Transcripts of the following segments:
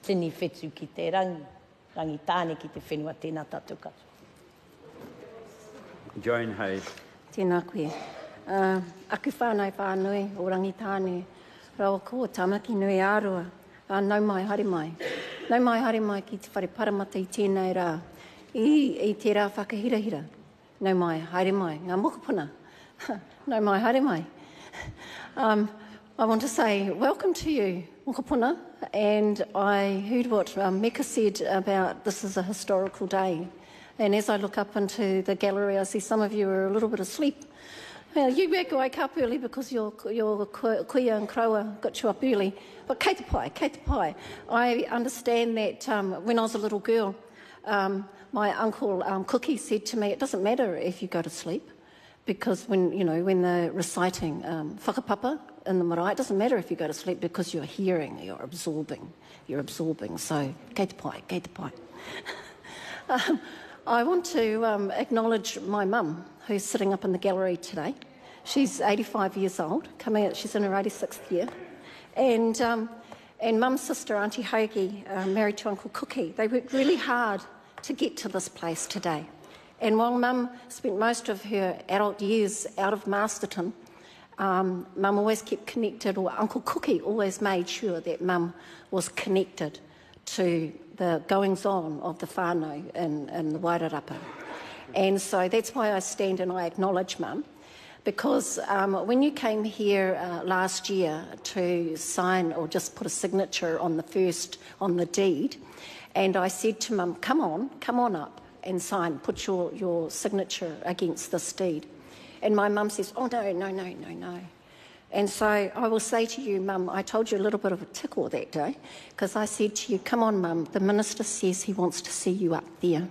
tini whetū ki te rangi tāne ki te whenua tēnā tātou katoa. Joan Hayes. Tēnā koe. Aku whānau whānui o rangitāne, rau ko Tamaki Nui Arua, nau mai haere mai. Nau mai haere mai ki te whare paramata I tēnei rā. I te rā whakahirahira. Nau mai haere mai. Ngā mokopuna. Nau mai haere mai. I want to say welcome to you, mokopuna. And I heard what Meka said about this is a historical day. And as I look up into the gallery, I see some of you are a little bit asleep. Well, you wake up early because your kuia and kraua got you up early. But kei te pai. I understand that when I was a little girl, my uncle Cookie said to me, it doesn't matter if you go to sleep, because when they're reciting whakapapa in the marae, it doesn't matter if you go to sleep because you're hearing, you're absorbing. So kei te pai. I want to acknowledge my mum, who's sitting up in the gallery today. She's 85 years old, she's in her 86th year. And mum's sister, Auntie Hoagie, married to Uncle Cookie, they worked really hard to get to this place today. And while mum spent most of her adult years out of Masterton, mum always kept connected, or Uncle Cookie always made sure that mum was connected to the goings-on of the whānau in the Wairarapa. And so that's why I stand and I acknowledge mum, because when you came here last year to sign or just put a signature on the deed, and I said to mum, come on up and sign, put your signature against this deed. And my mum says, oh no. And so I will say to you, Mum, I told you a little bit of a tickle that day, because I said to you, come on, Mum, the minister says he wants to see you up there.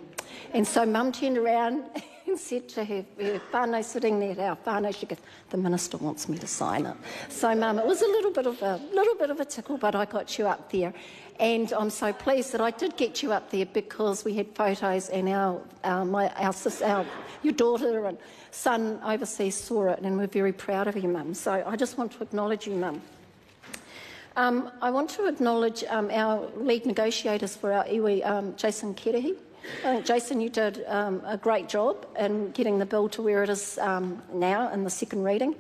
And so Mum turned around and said to her whānau sitting there, our whānau, she goes, the minister wants me to sign it. So, Mum, it was a little bit of a tickle, but I got you up there. And I'm so pleased that I did get you up there, because we had photos, and your daughter and son overseas saw it, and we're very proud of you, Mum. So I just want to acknowledge you, Mum. I want to acknowledge our lead negotiators for our iwi, Jason Kerehi. I think, Jason, you did a great job in getting the bill to where it is now in the second reading.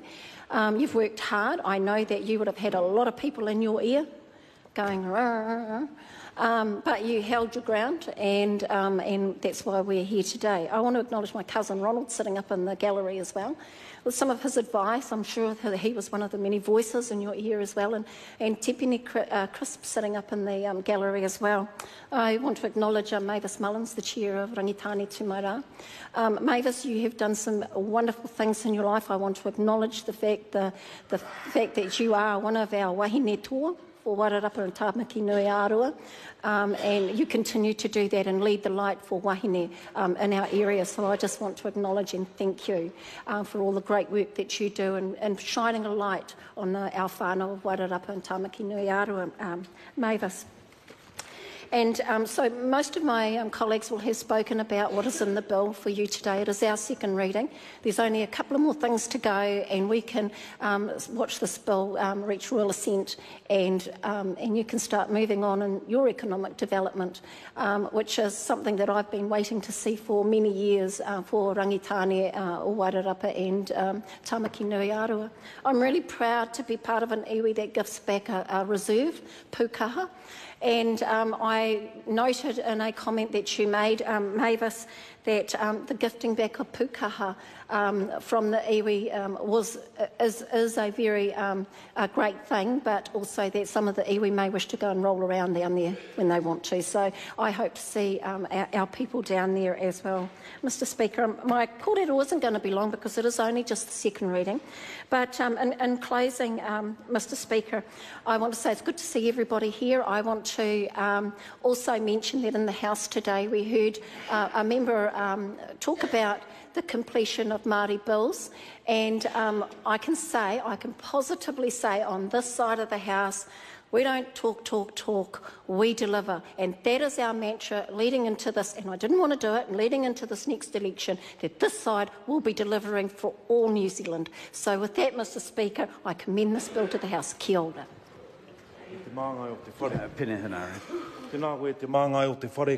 You've worked hard. I know that you would have had a lot of people in your ear going, rah, but you held your ground, and that's why we're here today. I want to acknowledge my cousin Ronald sitting up in the gallery as well. With some of his advice, I'm sure that he was one of the many voices in your ear as well, and Tepini Crisp sitting up in the gallery as well. I want to acknowledge Mavis Mullins, the chair of Rangitane Tumaira. Mavis, you have done some wonderful things in your life. I want to acknowledge the fact that you are one of our wahine toa for Wairarapa and Tamaki Nui Arua, and you continue to do that and lead the light for wahine in our area. So I just want to acknowledge and thank you for all the great work that you do and shining a light on our whānau of Wairarapa and Tamaki Nui Arua, Mavis. And so most of my colleagues will have spoken about what is in the bill for you today. It is our second reading. There's only a couple of more things to go, and we can watch this bill reach royal assent, and you can start moving on in your economic development, which is something that I've been waiting to see for many years for Rangitane, o Wairarapa and Tamaki Nui Arua. I'm really proud to be part of an iwi that gives back a reserve, pukaha. And I noted in a comment that you made, Mavis, that the gifting back of pukaha from the iwi is a very a great thing, but also that some of the iwi may wish to go and roll around down there when they want to. So I hope to see our people down there as well. Mr Speaker, my kōrero isn't going to be long because it is only just the second reading. But in closing, Mr Speaker, I want to say it's good to see everybody here. I want to also mention that in the House today we heard a member talk about the completion of Māori bills, and I can positively say on this side of the House, we don't talk, we deliver. And that is our mantra leading into this, and I didn't want to do it, leading into this next election, that this side will be delivering for all New Zealand. So with that, Mr Speaker, I commend this bill to the House. Kia ora. Te maangai o te whare. Tēnā koe te māngai o te whare